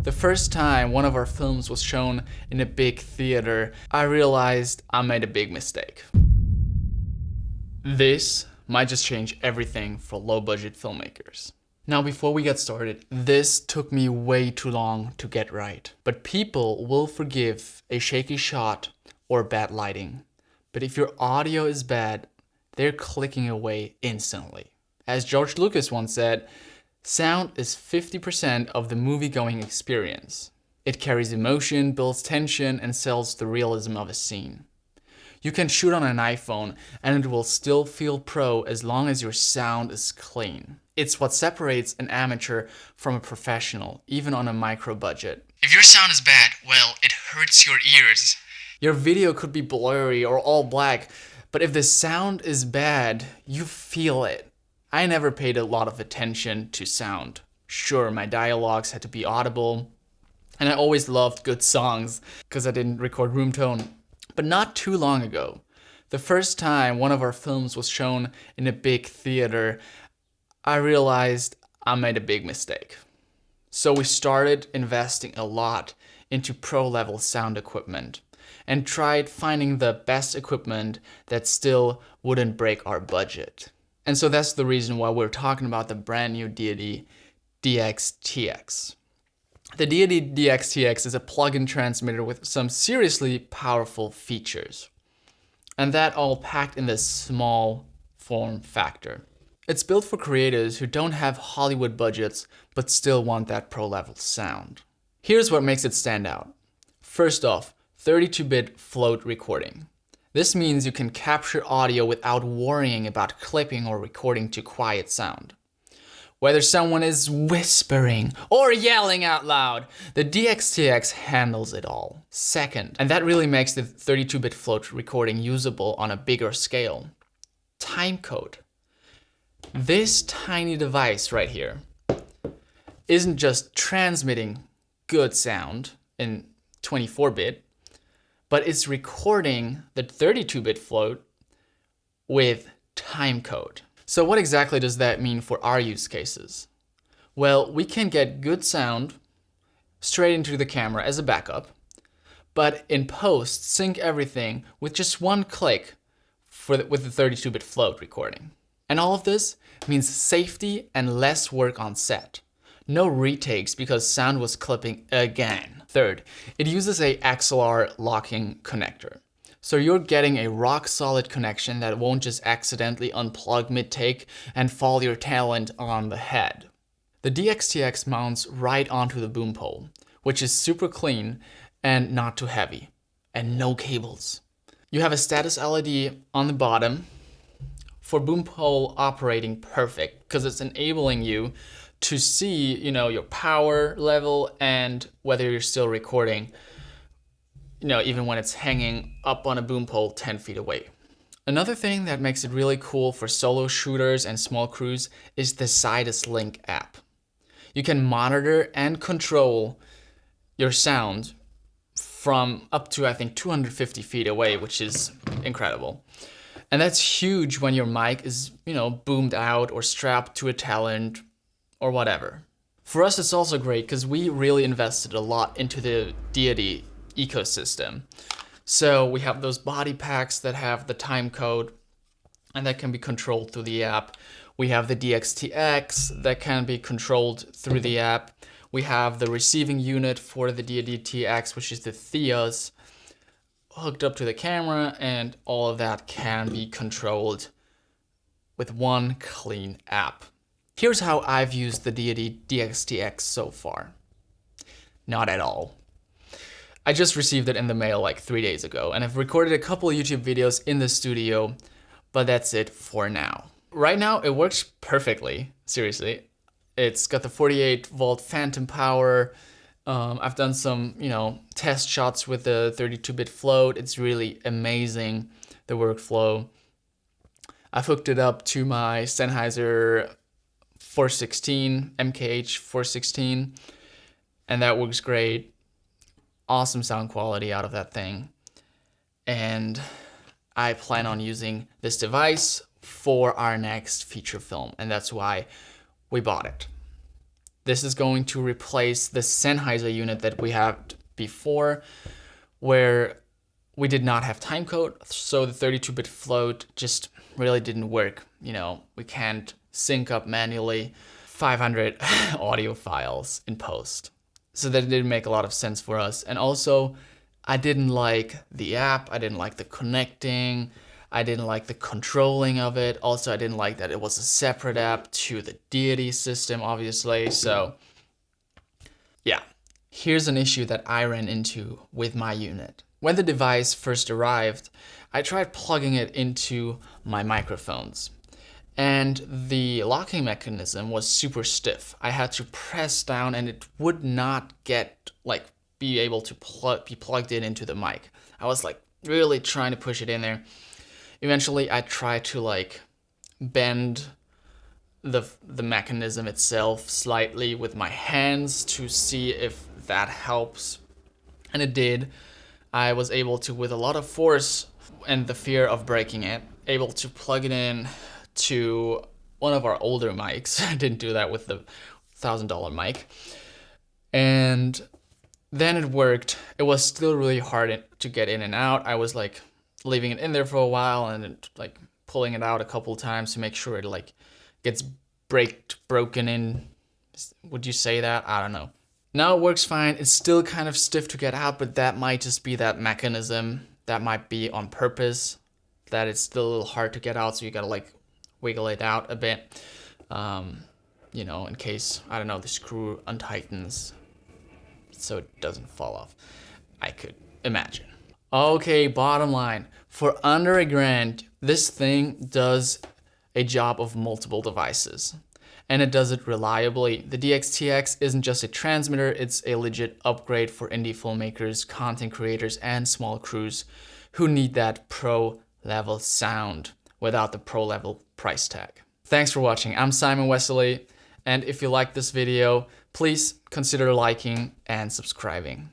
The first time one of our films was shown in a big theater, I realized I made a big mistake. This might just change everything for low-budget filmmakers. Now, before we get started, this took me way too long to get right. But people will forgive a shaky shot or bad lighting. But if your audio is bad, they're clicking away instantly. As George Lucas once said, sound is 50% of the movie-going experience. It carries emotion, builds tension, and sells the realism of a scene. You can shoot on an iPhone and it will still feel pro as long as your sound is clean. It's what separates an amateur from a professional, even on a micro budget. If your sound is bad, well, it hurts your ears. Your video could be blurry or all black, but if the sound is bad, you feel it. I never paid a lot of attention to sound. Sure, my dialogues had to be audible, and I always loved good songs because I didn't record room tone. But not too long ago, the first time one of our films was shown in a big theater, I realized I made a big mistake. So we started investing a lot into pro-level sound equipment and tried finding the best equipment that still wouldn't break our budget. And so that's the reason why we're talking about the brand new Deity DXTX. The Deity DXTX is a plug-in transmitter with some seriously powerful features. And that all packed in this small form factor. It's built for creators who don't have Hollywood budgets but still want that pro-level sound. Here's what makes it stand out. First off, 32-bit float recording. This means you can capture audio without worrying about clipping or recording to quiet sound. Whether someone is whispering or yelling out loud, the DXTX handles it all. Second, and that really makes the 32-bit float recording usable on a bigger scale, TimeCode. This tiny device right here isn't just transmitting good sound in 24-bit, but it's recording the 32-bit float with TimeCode. So what exactly does that mean for our use cases? Well, we can get good sound straight into the camera as a backup, but in post, sync everything with just one click with the 32-bit float recording. And all of this means safety and less work on set. No retakes because sound was clipping again. Third, it uses a XLR locking connector. So you're getting a rock solid connection that won't just accidentally unplug mid-take and fall your talent on the head. The DXTX mounts right onto the boom pole, which is super clean and not too heavy, and no cables. You have a status LED on the bottom for boom pole operating perfect because it's enabling you to see, your power level and whether you're still recording, even when it's hanging up on a boom pole 10 feet away. Another thing that makes it really cool for solo shooters and small crews is the Sidus Link app. You can monitor and control your sound from up to, I think, 250 feet away, which is incredible. And that's huge when your mic is, boomed out or strapped to a talent or whatever. For us, it's also great because we really invested a lot into the Deity ecosystem. So we have those body packs that have the TimeCode and that can be controlled through the app. We have the DXTX that can be controlled through the app. We have the receiving unit for the Deity DXTX, which is the Theos, hooked up to the camera, and all of that can be controlled with one clean app. Here's how I've used the Deity DXTX so far. Not at all. I just received it in the mail like 3 days ago, and I've recorded a couple of YouTube videos in the studio, but that's it for now. Right now, it works perfectly, seriously. It's got the 48-volt phantom power. I've done some, test shots with the 32-bit float. It's really amazing, the workflow. I've hooked it up to my Sennheiser 416, MKH 416, and that works great. Awesome sound quality out of that thing. And I plan on using this device for our next feature film, and that's why we bought it. This is going to replace the Sennheiser unit that we had before, where we did not have timecode, so the 32-bit float just really didn't work. You know, we can't sync up manually 500 audio files in post. So that didn't make a lot of sense for us. And also, I didn't like the app, I didn't like the connecting, I didn't like the controlling of it. Also, I didn't like that it was a separate app to the Deity system, obviously. So yeah, here's an issue that I ran into with my unit. When the device first arrived, I tried plugging it into my microphones, and the locking mechanism was super stiff. I had to press down and it would not be able to be plugged into the mic. I was like really trying to push it in there. Eventually I tried to bend the mechanism itself slightly with my hands to see if that helps, and it did. I was able to, with a lot of force and the fear of breaking it, able to plug it in to one of our older mics. I didn't do that with the $1,000 mic. And then it worked. It was still really hard to get in and out. I was leaving it in there for a while and pulling it out a couple times to make sure it gets broken in. Would you say that? I don't know. Now it works fine. It's still kind of stiff to get out, but that might just be that mechanism. That might be on purpose, that it's still a little hard to get out, so you gotta wiggle it out a bit, you know, in case, I don't know, the screw untightens so it doesn't fall off. I could imagine. Okay, bottom line. For under $1,000, this thing does a job of multiple devices. And it does it reliably. The DXTX isn't just a transmitter, it's a legit upgrade for indie filmmakers, content creators, and small crews who need that pro level sound without the pro level price tag. Thanks for watching. I'm Simon Wesley, and if you like this video, please consider liking and subscribing.